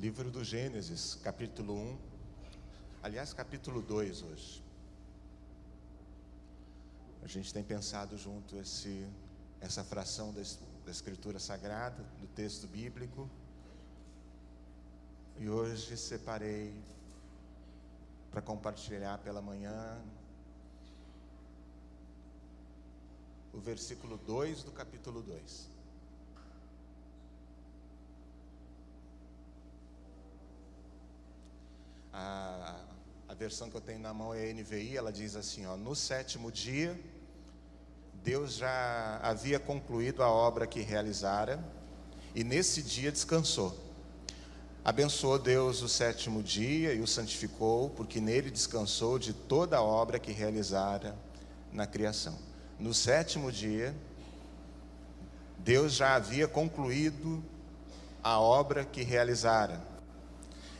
Livro do Gênesis, capítulo 1, aliás, capítulo 2 hoje. A gente tem pensado junto essa fração da Escritura Sagrada, do texto bíblico. E hoje separei para compartilhar pela manhã o versículo 2 do capítulo 2. A versão que eu tenho na mão é a NVI, ela diz assim, no sétimo dia, Deus já havia concluído a obra que realizara, e nesse dia descansou. Abençoou Deus o sétimo dia e o santificou, porque nele descansou de toda a obra que realizara na criação. No sétimo dia, Deus já havia concluído a obra que realizara,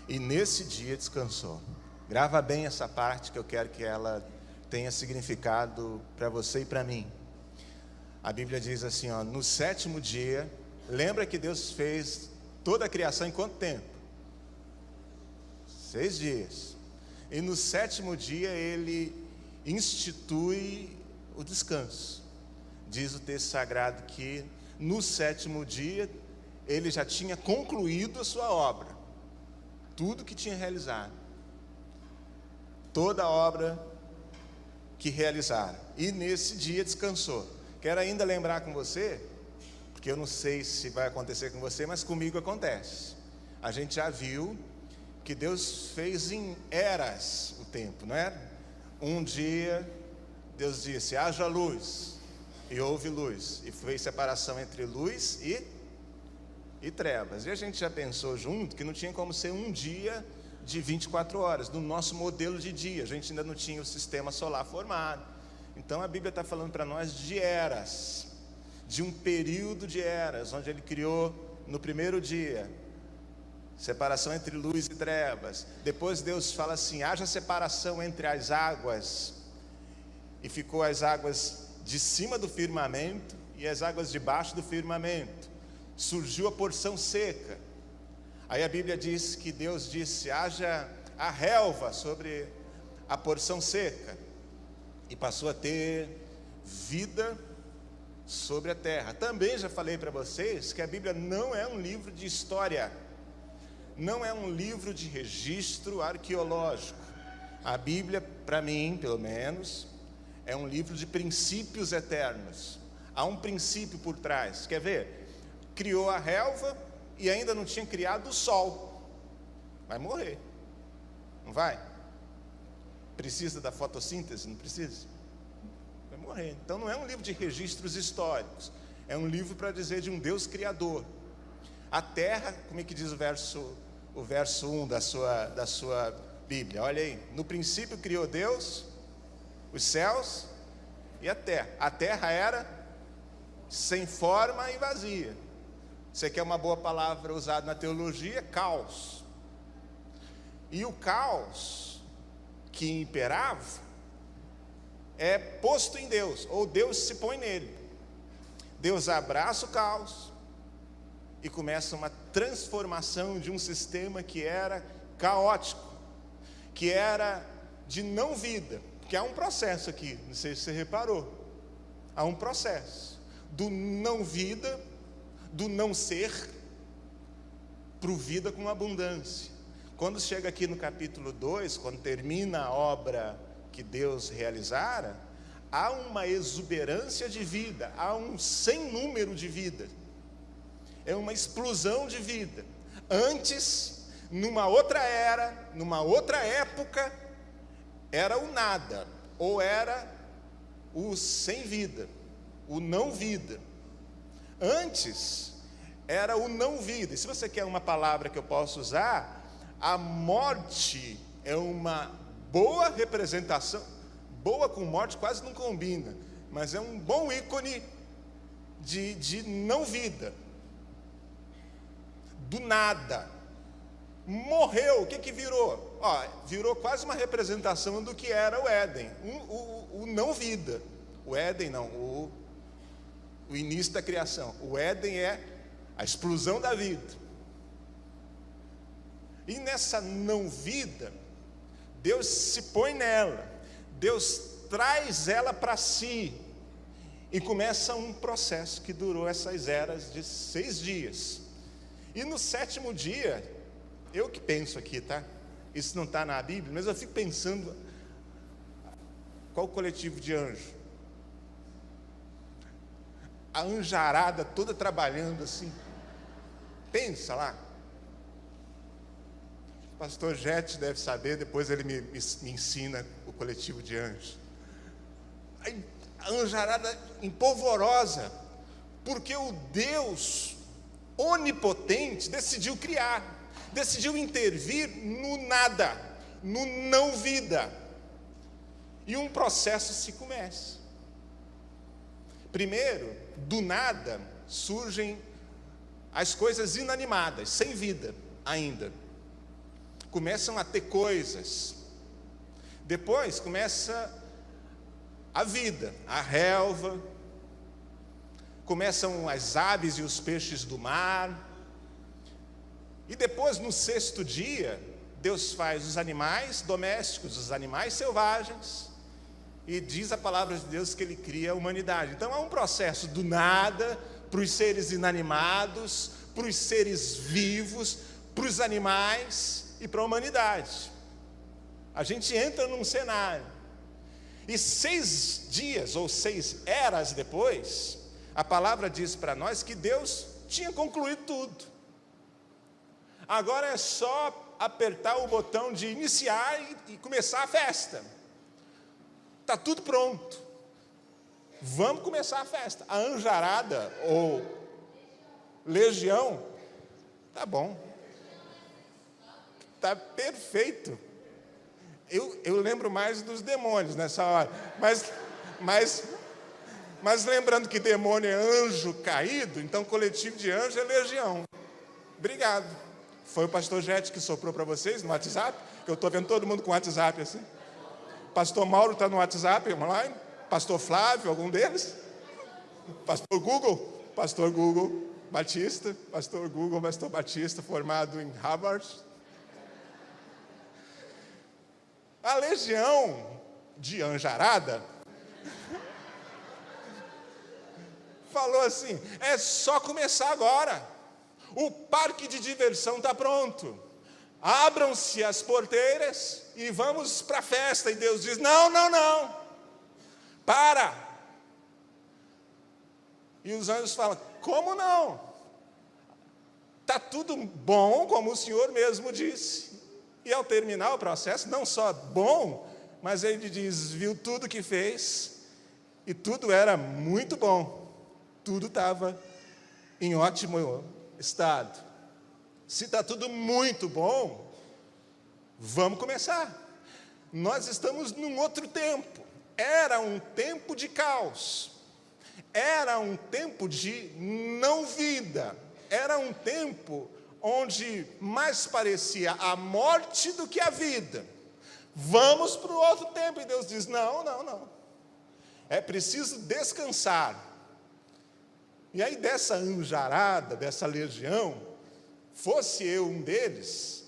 e nesse dia descansou. Grava bem essa parte, que eu quero que ela tenha significado para você e para mim. A Bíblia diz assim, no sétimo dia, lembra que Deus fez toda a criação em quanto tempo? 6 dias. E no sétimo dia Ele institui o descanso. Diz o texto sagrado que no sétimo dia Ele já tinha concluído a sua obra. Tudo que tinha realizado, toda a obra que realizaram, e nesse dia descansou. Quero ainda lembrar com você, porque eu não sei se vai acontecer com você, mas comigo acontece. A gente já viu que Deus fez em eras o tempo, não é? Um dia Deus disse, haja luz, e houve luz, e fez separação entre luz e trevas. E a gente já pensou junto que não tinha como ser um dia de 24 horas, no nosso modelo de dia. A gente ainda não tinha o sistema solar formado. Então a Bíblia está falando para nós de eras, de um período de eras, onde Ele criou no primeiro dia, separação entre luz e trevas. Depois Deus fala assim, haja separação entre as águas, e ficou as águas de cima do firmamento e as águas de baixo do firmamento. Surgiu a porção seca. Aí a Bíblia diz que Deus disse, haja a relva sobre a porção seca, e passou a ter vida sobre a terra. Também já falei para vocês que a Bíblia não é um livro de história, não é um livro de registro arqueológico. A Bíblia, para mim, pelo menos, é um livro de princípios eternos. Há um princípio por trás. Quer ver? Criou a relva e ainda não tinha criado o sol. Vai morrer, não vai? Precisa da fotossíntese? Não precisa? Vai morrer. Então não é um livro de registros históricos, é um livro para dizer de um Deus criador. A terra, como é que diz o verso 1 da sua Bíblia? Olha aí, no princípio criou Deus os céus e a terra. A terra era sem forma e vazia. Você quer uma boa palavra usada na teologia? Caos. E o caos que imperava é posto em Deus, ou Deus se põe nele. Deus abraça o caos e começa uma transformação de um sistema que era caótico, que era de não vida. Porque há um processo aqui, não sei se você reparou. Há um processo do não vida, do não ser, para o vida com abundância. Quando chega aqui no capítulo 2, quando termina a obra que Deus realizara, há uma exuberância de vida, há um sem número de vida, é uma explosão de vida. Antes, numa outra era, numa outra época, era o nada, ou era o sem vida, o não vida. Antes era o não vida. E se você quer uma palavra que eu posso usar, a morte é uma boa representação. Boa com morte quase não combina, mas é um bom ícone de não vida, do nada. Morreu, o que virou? Virou quase uma representação do que era o Éden, o não vida. O Éden não, o início da criação. O Éden é a explosão da vida. E nessa não vida, Deus se põe nela, Deus traz ela para si, e começa um processo que durou essas eras de 6 dias. E no 7º dia, eu que penso aqui, tá? Isso não está na Bíblia, mas eu fico pensando, qual o coletivo de anjo? A anjarada toda trabalhando assim, pensa lá. O pastor Jet deve saber, depois ele me ensina o coletivo de anjos. A anjarada empolvorosa, porque o Deus onipotente decidiu criar, decidiu intervir no nada, no não vida, e um processo se começa. Primeiro, do nada surgem as coisas inanimadas, sem vida ainda, começam a ter coisas. Depois começa a vida, a relva, começam as aves e os peixes do mar, e depois, no 6º dia, Deus faz os animais domésticos, os animais selvagens, e diz a palavra de Deus que Ele cria a humanidade. Então há um processo do nada, para os seres inanimados, para os seres vivos, para os animais e para a humanidade. A gente entra num cenário. E 6 dias ou 6 eras depois, a palavra diz para nós que Deus tinha concluído tudo. Agora é só apertar o botão de iniciar e começar a festa. Está tudo pronto. Vamos começar a festa. A anjarada ou legião, tá bom. Tá perfeito. Eu lembro mais dos demônios nessa hora, mas lembrando que demônio é anjo caído, então coletivo de anjo é legião. Obrigado. Foi o pastor Jet que soprou para vocês no WhatsApp, que eu estou vendo todo mundo com WhatsApp assim. Pastor Mauro está no WhatsApp online, pastor Flávio, algum deles? Pastor Google Batista, pastor Batista, formado em Harvard. A legião de anjarada falou assim: é só começar agora, o parque de diversão está pronto, abram-se as porteiras e vamos para a festa. E Deus diz: não, para. E os anjos falam: como não? Está tudo bom, como o Senhor mesmo disse. E ao terminar o processo, não só bom, mas ele diz: viu tudo que fez, e tudo era muito bom, tudo estava em ótimo estado. Se está tudo muito bom, vamos começar. Nós estamos num outro tempo. Era um tempo de caos, era um tempo de não vida, era um tempo onde mais parecia a morte do que a vida. Vamos para o outro tempo. E Deus diz: não. É preciso descansar. E aí dessa anjarada, dessa legião, fosse eu um deles,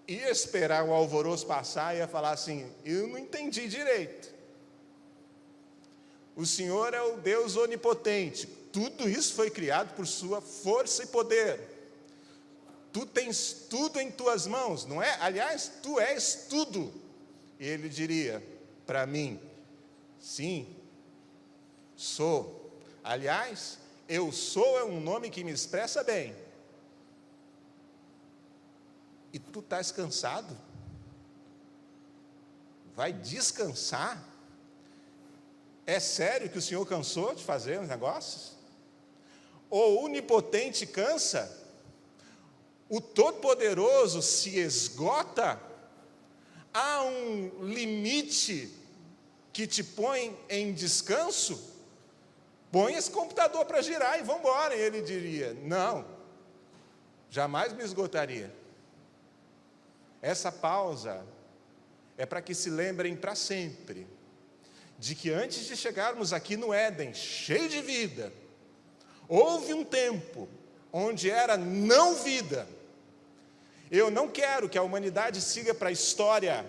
ia esperar o alvoroço passar e ia falar assim: eu não entendi direito. O Senhor é o Deus onipotente. Tudo isso foi criado por sua força e poder. Tu tens tudo em tuas mãos, não é? Aliás, tu és tudo. E ele diria para mim: sim, sou. Aliás, eu sou é um nome que me expressa bem. E tu estás cansado? Vai descansar? É sério que o Senhor cansou de fazer os negócios? O onipotente cansa? O Todo-Poderoso se esgota? Há um limite que te põe em descanso? Põe esse computador para girar e vamos embora. E ele diria: não, jamais me esgotaria. Essa pausa é para que se lembrem para sempre de que antes de chegarmos aqui no Éden, cheio de vida, houve um tempo onde era não vida, Eu não quero que a humanidade siga para a história.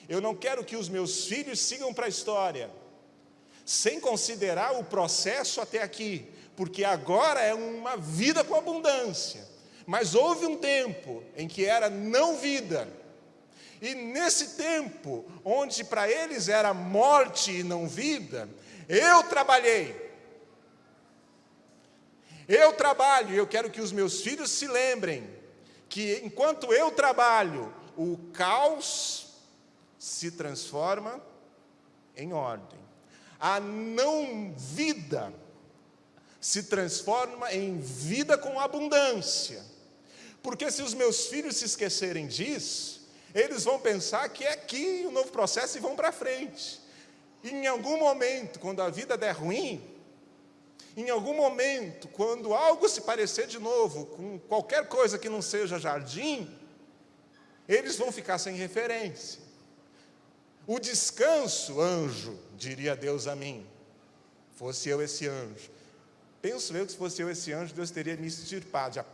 Eu não quero que os meus filhos sigam para a história, sem considerar o processo até aqui, porque agora é uma vida com abundância. Mas houve um tempo em que era não vida. E nesse tempo, onde para eles era morte e não vida, eu trabalhei. Eu trabalho, e eu quero que os meus filhos se lembrem que enquanto eu trabalho, o caos se transforma em ordem. A não vida se transforma em vida com abundância. Porque se os meus filhos se esquecerem disso, eles vão pensar que é aqui o novo processo e vão para frente. E em algum momento, quando a vida der ruim, em algum momento, quando algo se parecer de novo, com qualquer coisa que não seja jardim, eles vão ficar sem referência. O descanso, anjo, diria Deus a mim, fosse eu esse anjo. Penso eu que se fosse eu esse anjo, Deus teria me extirpado. Já.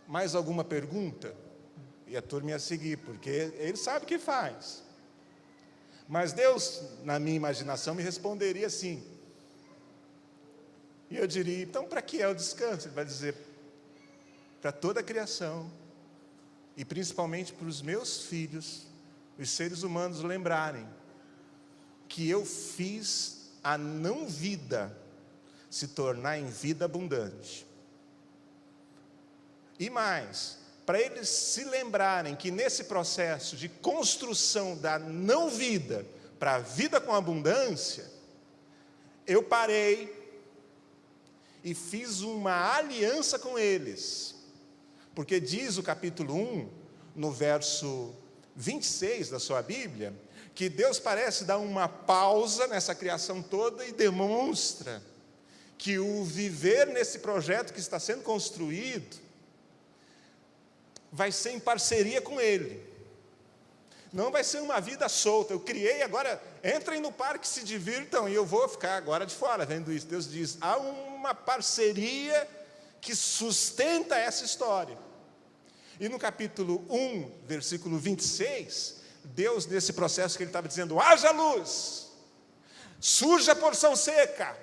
Mais alguma pergunta? E a turma ia seguir, porque ele sabe o que faz. Mas Deus, na minha imaginação, me responderia assim. E eu diria, então para que é o descanso? Ele vai dizer, para toda a criação, e principalmente para os meus filhos, os seres humanos lembrarem que eu fiz a não vida se tornar em vida abundante. E mais, para eles se lembrarem que nesse processo de construção da não vida para a vida com abundância, eu parei e fiz uma aliança com eles. Porque diz o capítulo 1, no verso 26 da sua Bíblia, que Deus parece dar uma pausa nessa criação toda e demonstra que o viver nesse projeto que está sendo construído vai ser em parceria com Ele. Não vai ser uma vida solta. Eu criei, agora entrem no parque, se divirtam, e eu vou ficar agora de fora vendo isso. Deus diz, há uma parceria que sustenta essa história. E no capítulo 1, versículo 26, Deus, nesse processo que Ele estava dizendo, haja luz, surja a porção seca,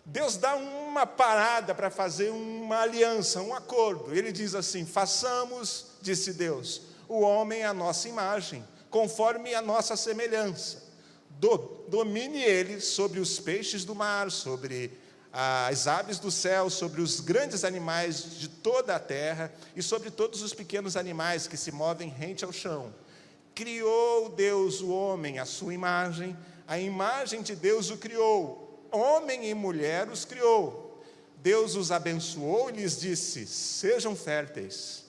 Deus dá uma parada para fazer uma aliança, um acordo. Ele diz assim, façamos, disse Deus, o homem à nossa imagem, conforme a nossa semelhança. Domine ele sobre os peixes do mar, sobre as aves do céu, sobre os grandes animais de toda a terra e sobre todos os pequenos animais que se movem rente ao chão. Criou Deus o homem à sua imagem, a imagem de Deus o criou, homem e mulher os criou. Deus os abençoou e lhes disse, sejam férteis,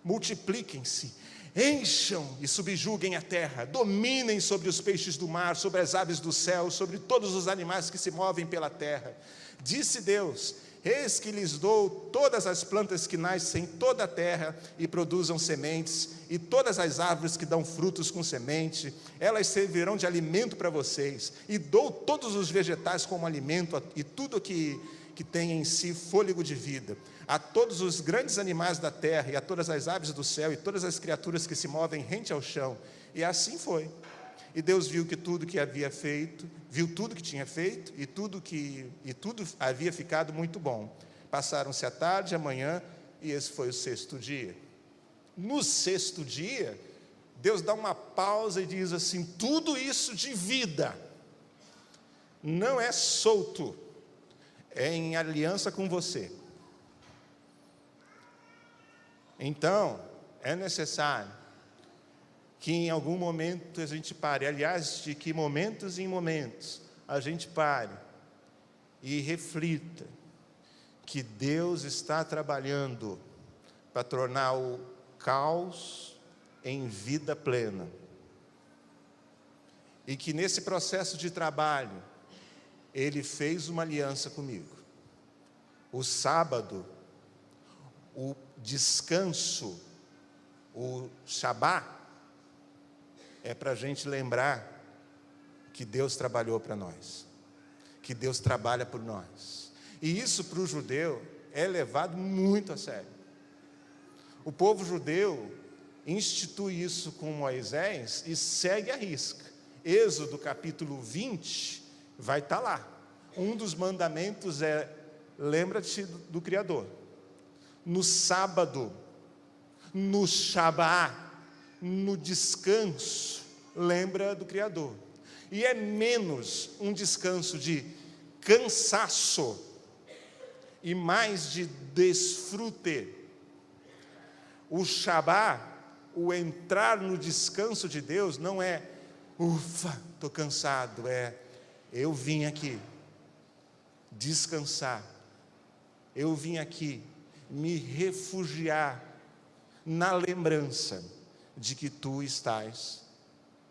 multipliquem-se, encham e subjuguem a terra, dominem sobre os peixes do mar, sobre as aves do céu, sobre todos os animais que se movem pela terra. Disse Deus, eis que lhes dou todas as plantas que nascem em toda a terra e produzam sementes, e todas as árvores que dão frutos com semente, elas servirão de alimento para vocês, e dou todos os vegetais como alimento, e tudo que tem em si fôlego de vida, a todos os grandes animais da terra, e a todas as aves do céu, e todas as criaturas que se movem rente ao chão. E assim foi. E Deus viu que tudo que havia feito, viu tudo que tinha feito, e tudo havia ficado muito bom. Passaram-se a tarde, a manhã, e esse foi o sexto dia. No sexto dia, Deus dá uma pausa e diz assim, tudo isso de vida não é solto, é em aliança com você. Então, é necessário que em algum momento a gente pare, aliás, de que momentos em momentos a gente pare e reflita que Deus está trabalhando para tornar o caos em vida plena. E que nesse processo de trabalho, Ele fez uma aliança comigo. O sábado, o descanso, o Shabá, é para a gente lembrar que Deus trabalhou para nós, que Deus trabalha por nós. E isso para o judeu é levado muito a sério. O povo judeu institui isso com Moisés e segue a risca. Êxodo capítulo 20 vai estar lá. Um dos mandamentos é: lembra-te do Criador. No sábado, no Shabá, no descanso, lembra do Criador. E é menos um descanso de cansaço e mais de desfrute. O Shabá, o entrar no descanso de Deus, não é ufa, estou cansado, é eu vim aqui descansar, eu vim aqui me refugiar na lembrança de que tu estás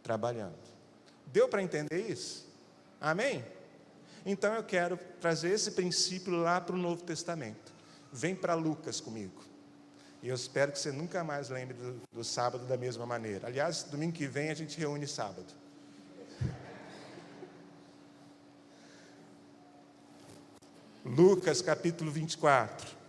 trabalhando. Deu para entender isso? Amém? Então eu quero trazer esse princípio lá para o Novo Testamento. Vem para Lucas comigo. E eu espero que você nunca mais lembre do sábado da mesma maneira. Aliás, domingo que vem a gente reúne sábado. Lucas capítulo 24.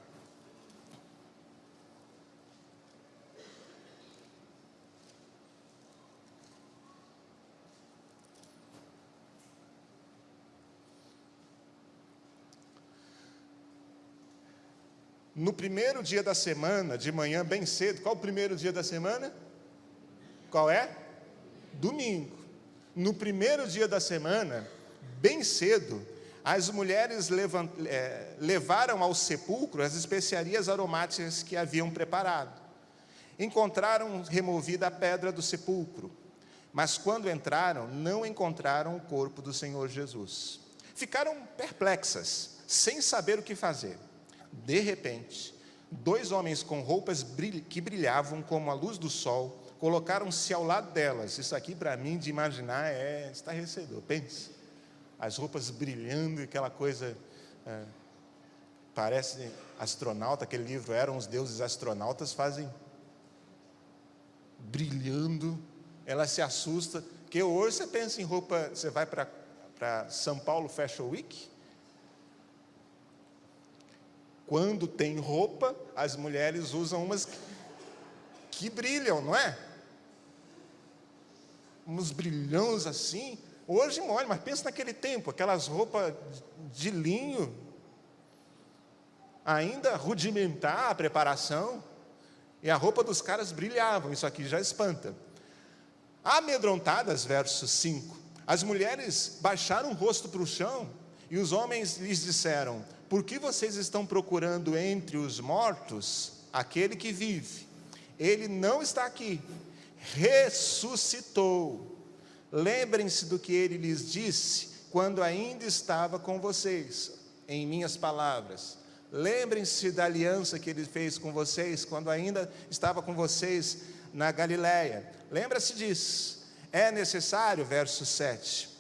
No primeiro dia da semana, de manhã bem cedo, qual o primeiro dia da semana? Qual é? Domingo. No primeiro dia da semana, bem cedo, as mulheres levaram ao sepulcro as especiarias aromáticas que haviam preparado. Encontraram removida a pedra do sepulcro, mas quando entraram, não encontraram o corpo do Senhor Jesus. Ficaram perplexas, sem saber o que fazer. De repente, 2 homens com roupas que brilhavam como a luz do sol, colocaram-se ao lado delas. Isso aqui, para mim, de imaginar, é estarrecedor. Pense, as roupas brilhando, aquela coisa, parece astronauta, aquele livro, Eram os Deuses Astronautas, fazem brilhando, ela se assusta, porque hoje você pensa em roupa, você vai para São Paulo Fashion Week, quando tem roupa, as mulheres usam umas que brilham, não é? Uns brilhões assim. Hoje molha, mas pensa naquele tempo, aquelas roupas de linho, ainda rudimentar a preparação, e a roupa dos caras brilhavam, isso aqui já espanta. Amedrontadas, verso 5, as mulheres baixaram o rosto para o chão, e os homens lhes disseram: por que vocês estão procurando entre os mortos aquele que vive? Ele não está aqui, ressuscitou. Lembrem-se do que ele lhes disse quando ainda estava com vocês, em minhas palavras. Lembrem-se da aliança que ele fez com vocês quando ainda estava com vocês na Galileia. Lembra-se disso. É necessário, verso 7,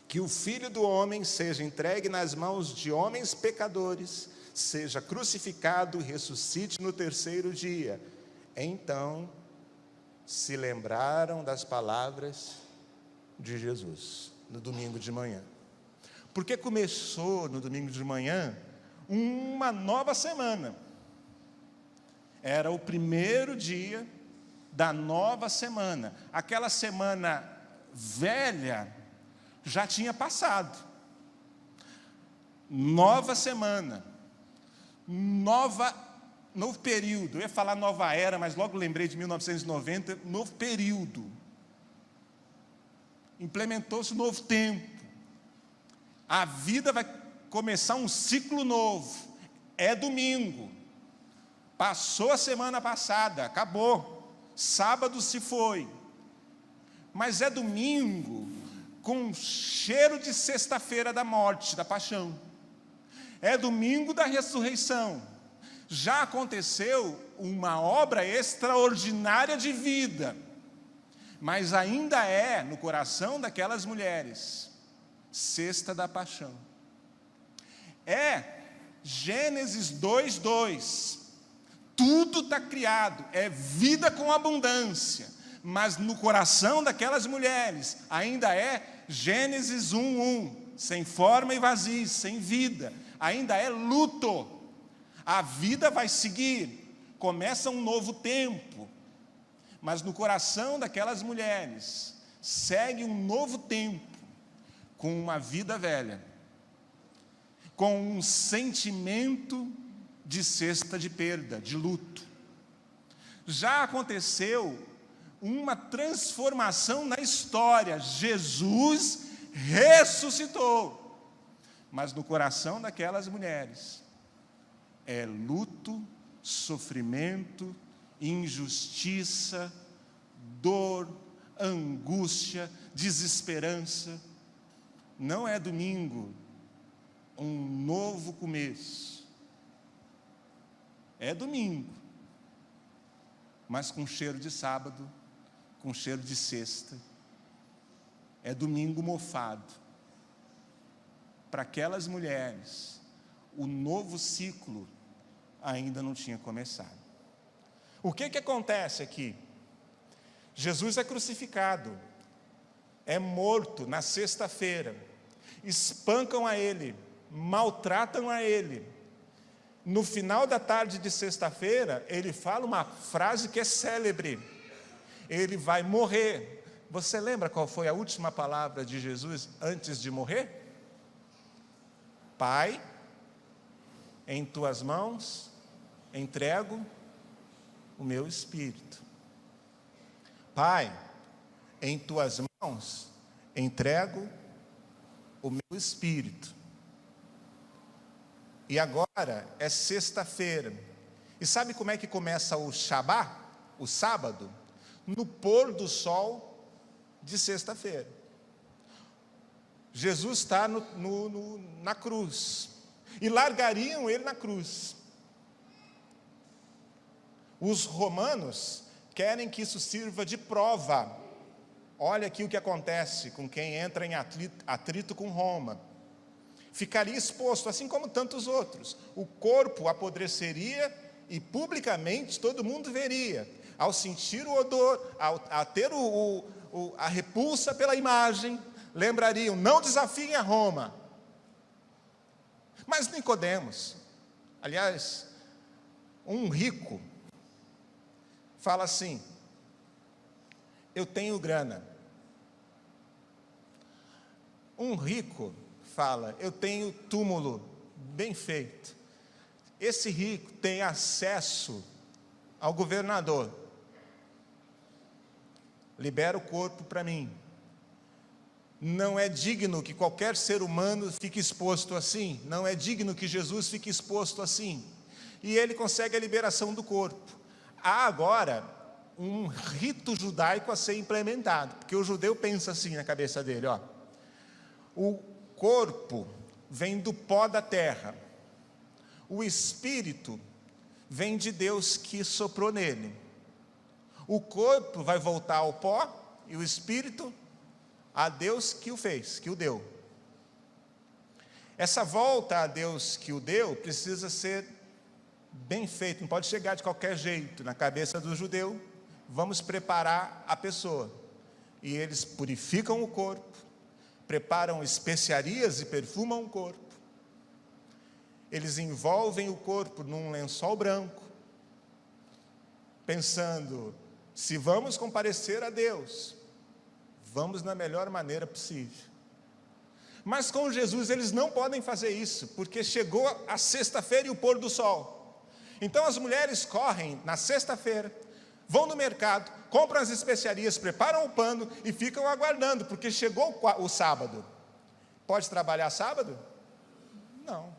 que o Filho do Homem seja entregue nas mãos de homens pecadores, seja crucificado e ressuscite no 3º dia. Então, se lembraram das palavras de Jesus, no domingo de manhã. Porque começou no domingo de manhã uma nova semana. Era o primeiro dia da nova semana. Aquela semana velha já tinha passado. Nova semana, novo período. Eu ia falar nova era, mas logo lembrei de 1990, novo período. Implementou-se um novo tempo. A vida vai começar um ciclo novo. É domingo. Passou a semana passada, acabou. Sábado se foi. Mas é domingo com cheiro de sexta-feira da morte, da paixão. É domingo da ressurreição. Já aconteceu uma obra extraordinária de vida, mas ainda é, no coração daquelas mulheres, sexta da paixão. É Gênesis 2:2. Tudo está criado, é vida com abundância, mas no coração daquelas mulheres ainda é Gênesis 1:1, sem forma e vazio, sem vida, ainda é luto. A vida vai seguir, começa um novo tempo, mas no coração daquelas mulheres segue um novo tempo, com uma vida velha, com um sentimento de cesta de perda, de luto. Já aconteceu uma transformação na história. Jesus ressuscitou. Mas no coração daquelas mulheres é luto, sofrimento, injustiça, dor, angústia, desesperança. Não é domingo um novo começo. É domingo, mas com cheiro de sábado, com cheiro de sexta. É domingo mofado. Para aquelas mulheres, o novo ciclo ainda não tinha começado. O que acontece aqui? Jesus é crucificado, é morto na sexta-feira, espancam a ele, maltratam a ele. No final da tarde de sexta-feira, ele fala uma frase que é célebre: ele vai morrer. Você lembra qual foi a última palavra de Jesus antes de morrer? Pai, em tuas mãos entrego o meu espírito. Pai, em tuas mãos entrego o meu espírito. E agora é sexta-feira. E sabe como é que começa o Shabá, o sábado? No pôr do sol de sexta-feira. Jesus está na cruz. E largariam ele na cruz. Os romanos querem que isso sirva de prova. Olha aqui o que acontece com quem entra em atrito com Roma. Ficaria exposto, assim como tantos outros. O corpo apodreceria e publicamente todo mundo veria. Ao sentir o odor, a ter a repulsa pela imagem, lembrariam: não desafiem a Roma. Mas Nicodemos, aliás, um rico, fala assim: eu tenho grana. Um rico fala: eu tenho túmulo bem feito. Esse rico tem acesso ao governador. Libera o corpo para mim. Não é digno que qualquer ser humano fique exposto assim. Não é digno que Jesus fique exposto assim. E ele consegue a liberação do corpo. Há agora um rito judaico a ser implementado, porque o judeu pensa assim na cabeça dele, ó: o corpo vem do pó da terra, o espírito vem de Deus que soprou nele. O corpo vai voltar ao pó e o espírito a Deus que o fez, que o deu. Essa volta a Deus que o deu precisa ser bem feito, não pode chegar de qualquer jeito. Na cabeça do judeu, vamos preparar a pessoa. E eles purificam o corpo, preparam especiarias e perfumam o corpo. Eles envolvem o corpo num lençol branco, pensando: se vamos comparecer a Deus, vamos na melhor maneira possível. Mas com Jesus eles não podem fazer isso, porque chegou a sexta-feira e o pôr do sol. Então as mulheres correm na sexta-feira, vão no mercado, compram as especiarias, preparam o pano e ficam aguardando, porque chegou o sábado. Pode trabalhar sábado? Não.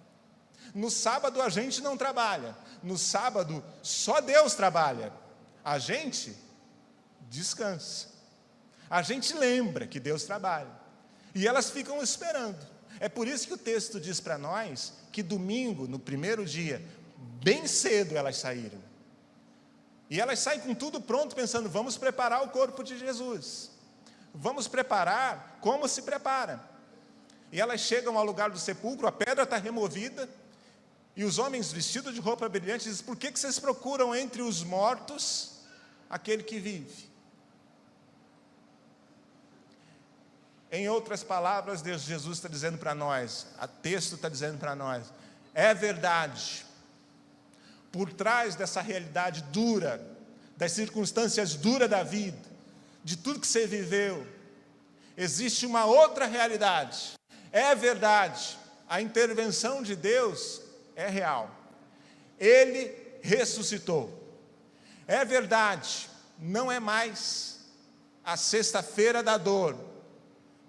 No sábado a gente não trabalha. No sábado só Deus trabalha. A gente descansa. A gente lembra que Deus trabalha. E elas ficam esperando. É por isso que o texto diz para nós que domingo, no primeiro dia, bem cedo elas saíram. E elas saem com tudo pronto, pensando: vamos preparar o corpo de Jesus. Vamos preparar como se prepara. E elas chegam ao lugar do sepulcro, a pedra está removida, e os homens vestidos de roupa brilhante dizem: por que vocês procuram entre os mortos aquele que vive? Em outras palavras, Jesus está dizendo para nós, o texto está dizendo para nós: é verdade, por trás dessa realidade dura, das circunstâncias duras da vida, de tudo que você viveu, existe uma outra realidade. É verdade, a intervenção de Deus é real. Ele ressuscitou. É verdade, não é mais a sexta-feira da dor,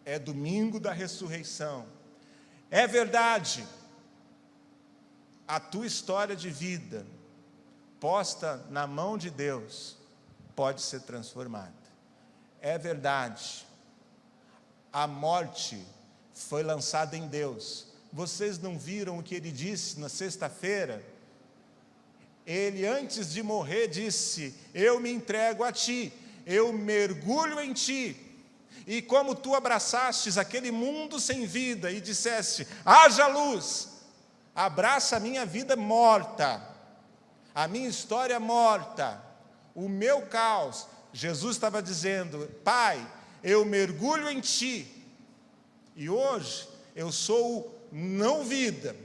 é domingo da ressurreição. É verdade, a tua história de vida, posta na mão de Deus, pode ser transformada. É verdade, a morte foi lançada em Deus. Vocês não viram o que ele disse na sexta-feira? Ele, antes de morrer, disse: eu me entrego a ti, eu mergulho em ti. E como tu abraçastes aquele mundo sem vida e disseste: haja luz, abraça a minha vida morta, a minha história morta, o meu caos. Jesus estava dizendo: Pai, eu mergulho em ti, e hoje eu sou o não vida,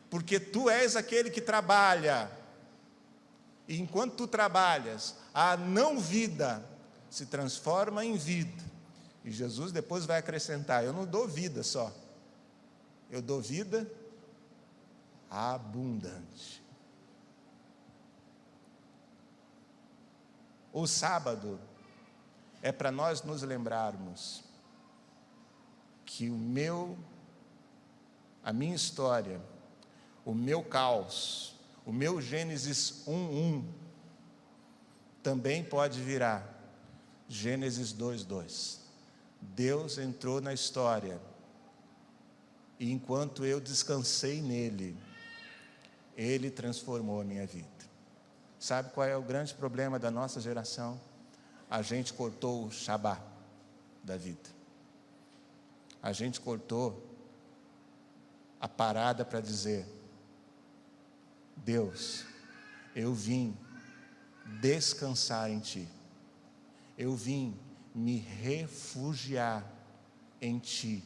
porque tu és aquele que trabalha, e enquanto tu trabalhas, a não vida se transforma em vida. E Jesus depois vai acrescentar: eu não dou vida só, eu dou vida abundante. O sábado é para nós nos lembrarmos que a minha história, o meu caos, o meu Gênesis 1:1, também pode virar Gênesis 2:2. Deus entrou na história, e enquanto eu descansei nele, ele transformou a minha vida. Sabe qual é o grande problema da nossa geração? A gente cortou o Shabá da vida. A gente cortou a parada para dizer: Deus, eu vim descansar em ti, eu vim me refugiar em ti.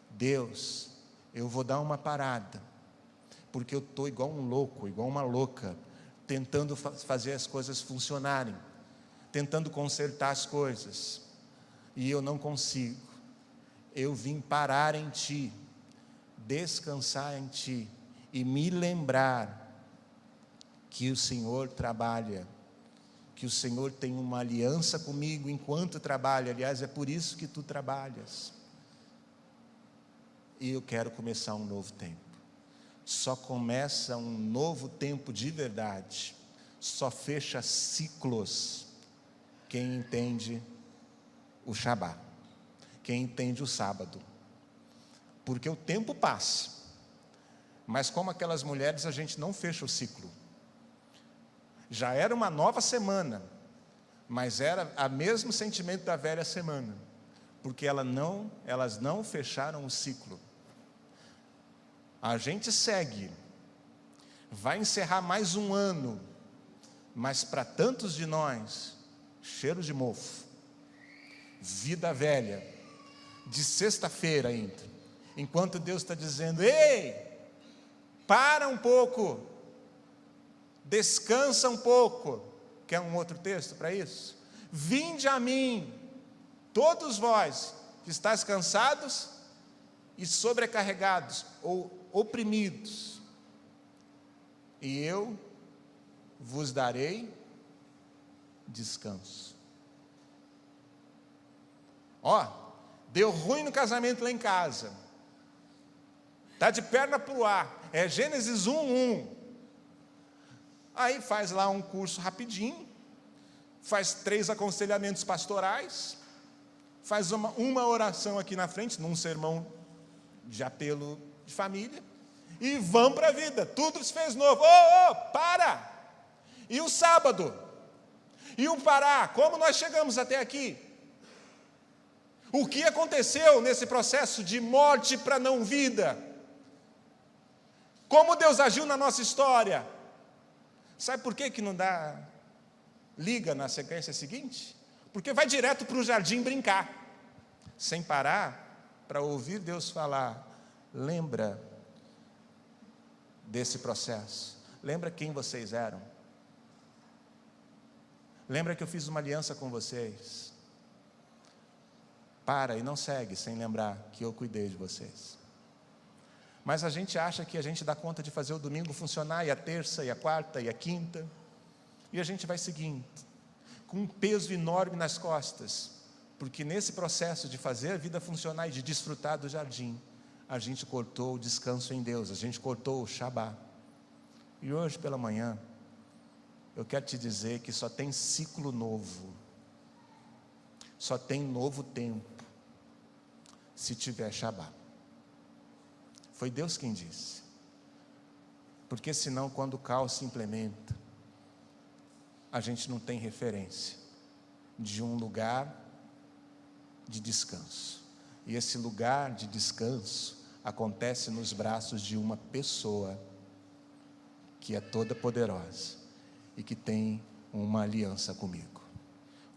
Deus, eu vou dar uma parada, porque eu estou igual um louco, igual uma louca, tentando fazer as coisas funcionarem, tentando consertar as coisas, e eu não consigo. Eu vim parar em ti, descansar em ti, e me lembrar que o Senhor trabalha, que o Senhor tem uma aliança comigo enquanto trabalha. Aliás, é por isso que tu trabalhas. E eu quero começar um novo tempo. Só começa um novo tempo de verdade, só fecha ciclos quem entende o Shabá, quem entende o sábado. Porque o tempo passa, mas como aquelas mulheres, a gente não fecha o ciclo. Já era uma nova semana, mas era o mesmo sentimento da velha semana, porque elas não fecharam o ciclo. A gente segue, vai encerrar mais um ano, mas para tantos de nós, cheiro de mofo, vida velha, de sexta-feira ainda, enquanto Deus está dizendo: ei, para um pouco, descansa um pouco. Quer um outro texto para isso? Vinde a mim, todos vós que estáis cansados e sobrecarregados, ou oprimidos, e eu vos darei descanso. Deu ruim no casamento lá em casa, está de perna para o ar, é Gênesis 1:1. Aí faz lá um curso rapidinho, faz 3 aconselhamentos pastorais, faz uma oração aqui na frente, num sermão de apelo de família, e vamos para a vida, tudo se fez novo. Para! E o sábado? E o parar? Como nós chegamos até aqui? O que aconteceu nesse processo de morte para não vida? Como Deus agiu na nossa história? Sabe por que não dá liga na sequência seguinte? Porque vai direto para o jardim brincar, sem parar para ouvir Deus falar: lembra desse processo, lembra quem vocês eram. Lembra que eu fiz uma aliança com vocês. Para e não segue sem lembrar que eu cuidei de vocês. Mas a gente acha que a gente dá conta de fazer o domingo funcionar, e a terça, e a quarta, e a quinta, e a gente vai seguindo, com um peso enorme nas costas, porque nesse processo de fazer a vida funcionar e de desfrutar do jardim, a gente cortou o descanso em Deus, a gente cortou o Shabá. E hoje pela manhã, eu quero te dizer que só tem ciclo novo, só tem novo tempo, se tiver Shabá. Foi Deus quem disse. Porque senão, quando o caos se implementa, a gente não tem referência de um lugar de descanso. E esse lugar de descanso acontece nos braços de uma pessoa que é toda poderosa e que tem uma aliança comigo.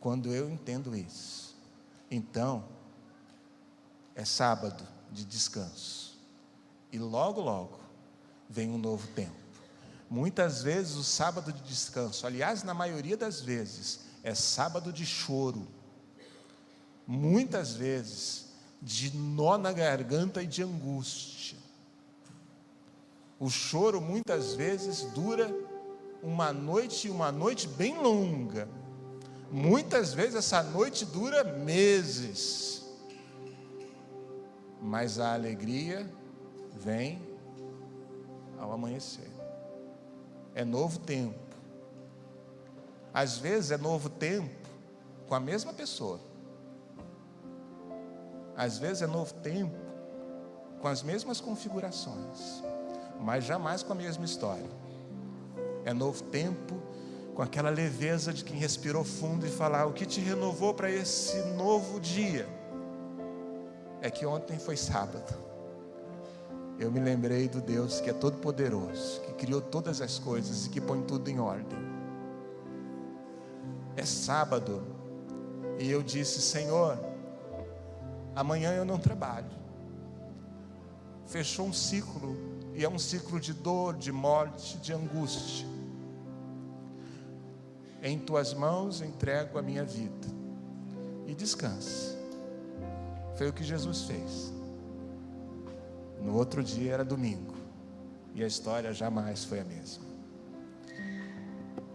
Quando eu entendo isso, então é sábado de descanso. E logo, logo, vem um novo tempo. Muitas vezes o sábado de descanso, aliás, na maioria das vezes, é sábado de choro. Muitas vezes, de nó na garganta e de angústia. O choro, muitas vezes, dura uma noite bem longa. Muitas vezes, essa noite dura meses. Mas a alegria vem ao amanhecer. É novo tempo. Às vezes é novo tempo com a mesma pessoa. Às vezes é novo tempo com as mesmas configurações, mas jamais com a mesma história. É novo tempo com aquela leveza de quem respirou fundo e falar: o que te renovou para esse novo dia? É que ontem foi sábado. Eu me lembrei do Deus que é todo poderoso, que criou todas as coisas e que põe tudo em ordem. É sábado e eu disse: Senhor, amanhã eu não trabalho. Fechou um ciclo, e é um ciclo de dor, de morte, de angústia. Em tuas mãos entrego a minha vida e descanse. Foi o que Jesus fez. No outro dia era domingo, e a história jamais foi a mesma.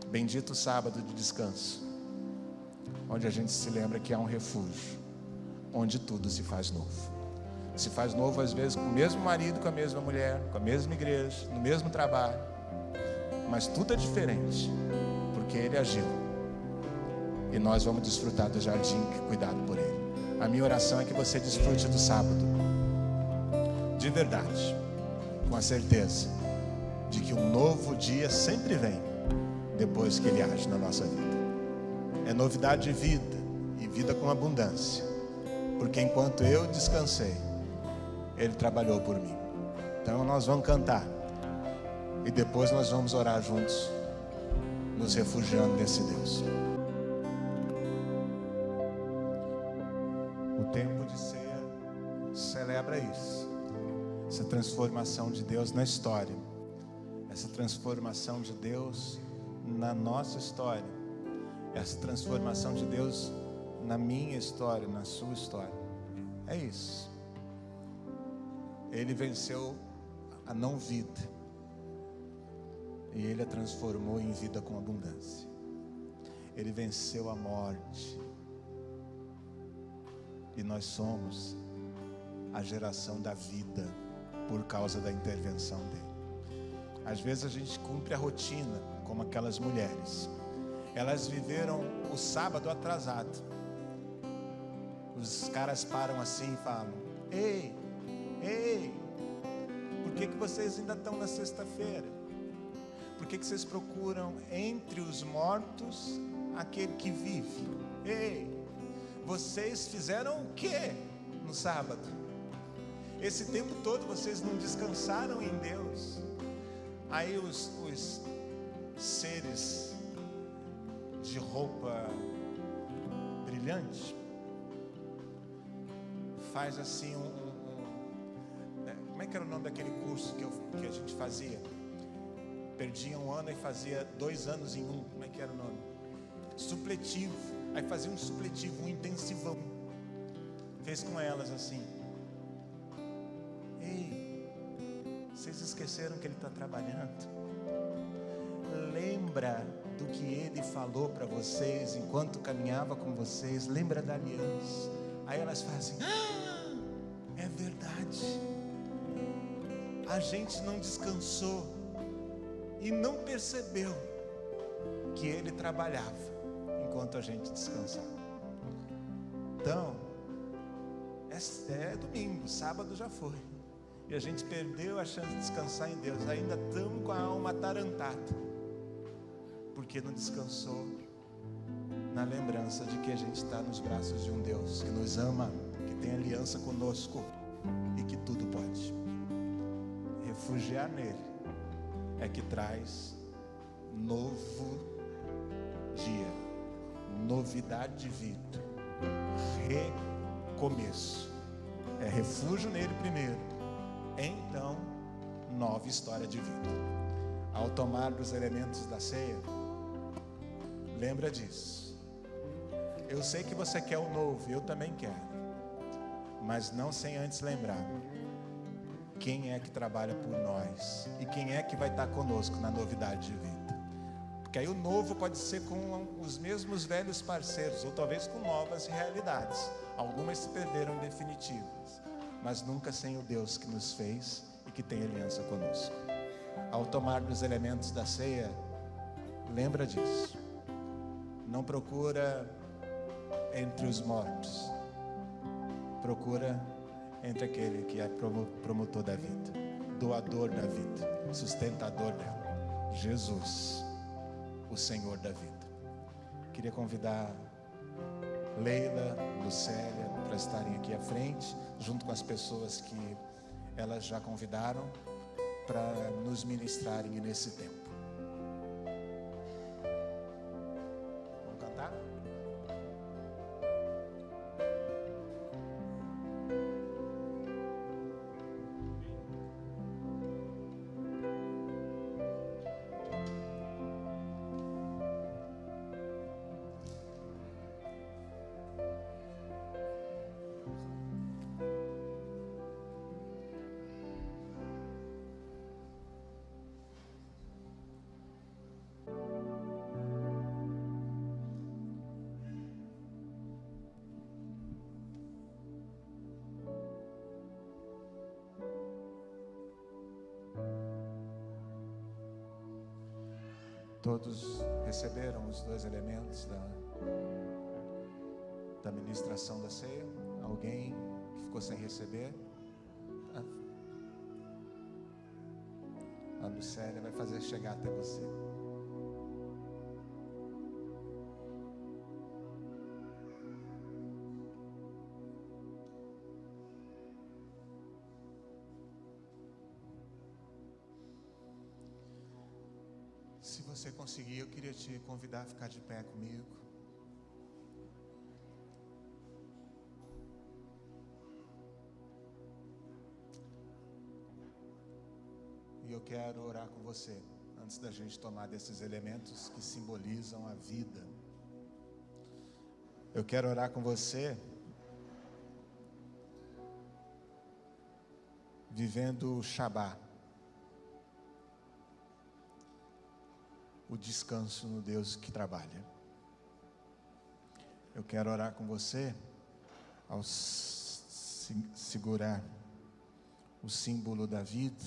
Bendito o sábado de descanso, onde a gente se lembra que há um refúgio, onde tudo se faz novo. Se faz novo às vezes com o mesmo marido, com a mesma mulher, com a mesma igreja, no mesmo trabalho, mas tudo é diferente, porque Ele agiu, e nós vamos desfrutar do jardim cuidado por Ele. A minha oração é que você desfrute do sábado de verdade, com a certeza de que um novo dia sempre vem depois que Ele age na nossa vida. É novidade de vida, e vida com abundância, porque enquanto eu descansei, Ele trabalhou por mim. Então nós vamos cantar, e depois nós vamos orar juntos, nos refugiando nesse Deus. O tempo de ceia celebra isso, essa transformação de Deus na história, essa transformação de Deus na nossa história, essa transformação de Deus na minha história, na sua história. É isso. Ele venceu a não vida, e Ele a transformou em vida com abundância. Ele venceu a morte, e nós somos a geração da vida por causa da intervenção dele. Às vezes a gente cumpre a rotina, como aquelas mulheres. Elas viveram o sábado atrasado. Os caras param assim e falam: ei, por que vocês ainda estão na sexta-feira? Por que vocês procuram entre os mortos aquele que vive? Ei, vocês fizeram o que no sábado? Esse tempo todo vocês não descansaram em Deus. Aí os seres de roupa brilhante faz assim como é que era o nome daquele curso que a gente fazia? Perdia um ano e fazia 2 anos em um. Como é que era o nome? Supletivo. Aí fazia um supletivo, um intensivão. Fez com elas assim: ei, vocês esqueceram que ele está trabalhando? Lembra do que ele falou para vocês enquanto caminhava com vocês? Lembra da aliança? Aí elas fazem: ah, é verdade. A gente não descansou e não percebeu que ele trabalhava enquanto a gente descansava. Então, é domingo, sábado já foi, e a gente perdeu a chance de descansar em Deus. Ainda estamos com a alma atarantada, porque não descansou na lembrança de que a gente está nos braços de um Deus que nos ama, que tem aliança conosco e que tudo pode. Refugiar nele é que traz novo dia, novidade de vida, recomeço. É refúgio nele primeiro, então nova história de vida. Ao tomar dos elementos da ceia, lembra disso. Eu sei que você quer o novo, eu também quero, mas não sem antes lembrar quem é que trabalha por nós e quem é que vai estar conosco na novidade de vida. Porque aí o novo pode ser com os mesmos velhos parceiros, ou talvez com novas realidades. Algumas se perderam em definitivas, mas nunca sem o Deus que nos fez e que tem aliança conosco. Ao tomar dos elementos da ceia, lembra disso. Não procura entre os mortos, procura entre aquele que é promotor da vida, doador da vida, sustentador dela, Jesus, o Senhor da vida. Queria convidar Leila, Lucélia para estarem aqui à frente, junto com as pessoas que elas já convidaram para nos ministrarem nesse tempo. Vamos cantar? Todos receberam os 2 elementos da ministração da ceia? Alguém que ficou sem receber? A Lucélia vai fazer chegar até você. Se você conseguir, eu queria te convidar a ficar de pé comigo. E eu quero orar com você, antes da gente tomar desses elementos que simbolizam a vida. Eu quero orar com você, vivendo o Shabá, o descanso no Deus que trabalha. Eu quero orar com você ao segurar o símbolo da vida,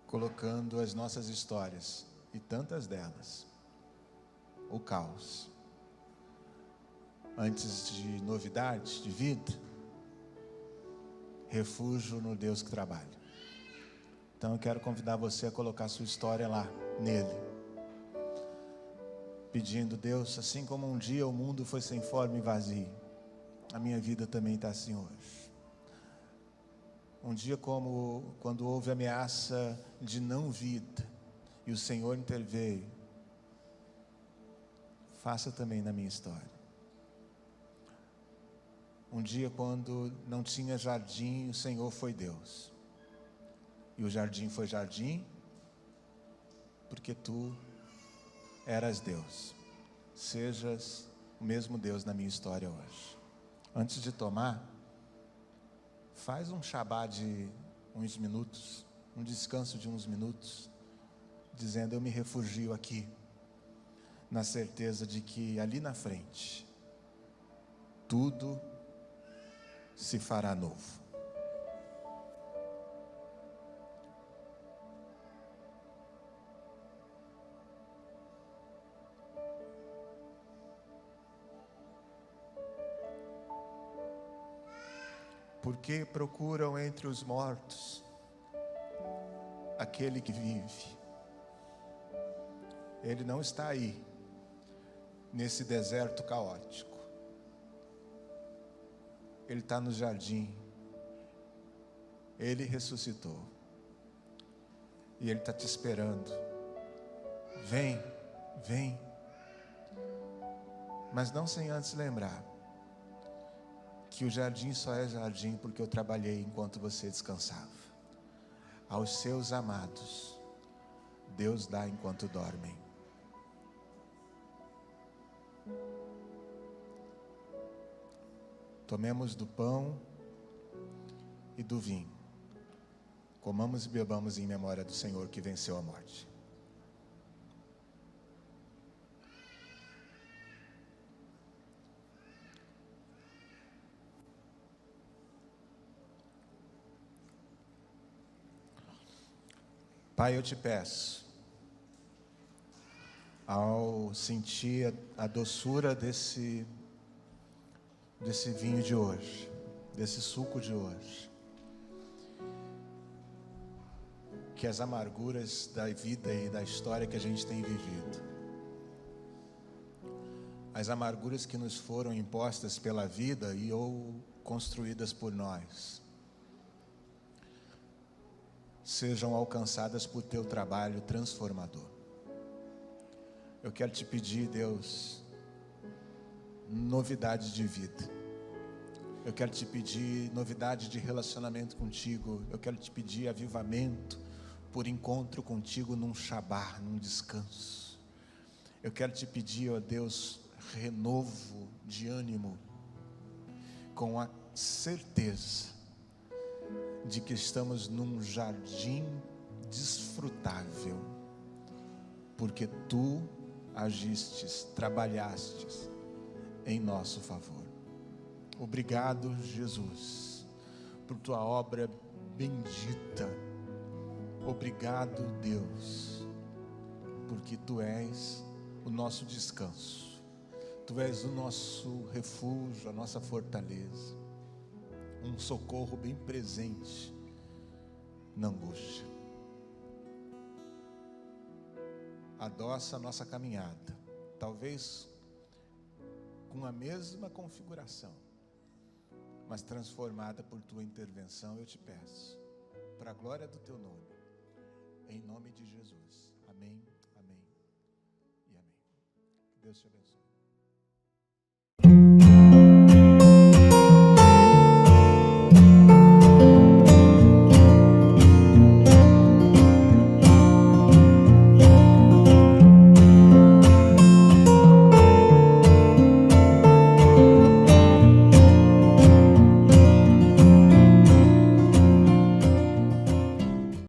colocando as nossas histórias, e tantas delas, o caos, antes de novidade de vida, refúgio no Deus que trabalha. Então eu quero convidar você a colocar a sua história lá, nele, pedindo: Deus, assim como um dia o mundo foi sem forma e vazio, a minha vida também está assim hoje. Um dia como quando houve ameaça de não vida e o Senhor interveio, faça também na minha história. Um dia quando não tinha jardim, o Senhor foi Deus E o jardim foi jardim porque tu eras Deus. Sejas o mesmo Deus na minha história hoje. Antes de tomar, faz um shabá de uns minutos, um descanso de uns minutos, dizendo: eu me refugio aqui, na certeza de que ali na frente, tudo se fará novo. Porque procuram entre os mortos aquele que vive. Ele não está aí, nesse deserto caótico. Ele está no jardim. Ele ressuscitou. E Ele está te esperando. Vem, vem. Mas não sem antes lembrar que o jardim só é jardim porque eu trabalhei enquanto você descansava. Aos seus amados, Deus dá enquanto dormem. Tomemos do pão e do vinho. Comamos e bebamos em memória do Senhor que venceu a morte. Pai, eu te peço, ao sentir a doçura desse vinho de hoje, desse suco de hoje, que as amarguras da vida e da história que a gente tem vivido, as amarguras que nos foram impostas pela vida e ou construídas por nós, sejam alcançadas por teu trabalho transformador. Eu quero te pedir, Deus, novidade de vida. Eu quero te pedir novidade de relacionamento contigo. Eu quero te pedir avivamento por encontro contigo num shabá, num descanso. Eu quero te pedir, ó Deus, renovo de ânimo, com a certeza de que estamos num jardim desfrutável, porque tu agistes, trabalhastes em nosso favor. Obrigado, Jesus, por tua obra bendita. Obrigado, Deus, porque tu és o nosso descanso, tu és o nosso refúgio, a nossa fortaleza, um socorro bem presente na angústia. Adoça a nossa caminhada, talvez com a mesma configuração, mas transformada por tua intervenção, eu te peço, para a glória do teu nome, em nome de Jesus. Amém, amém e amém. Que Deus te abençoe.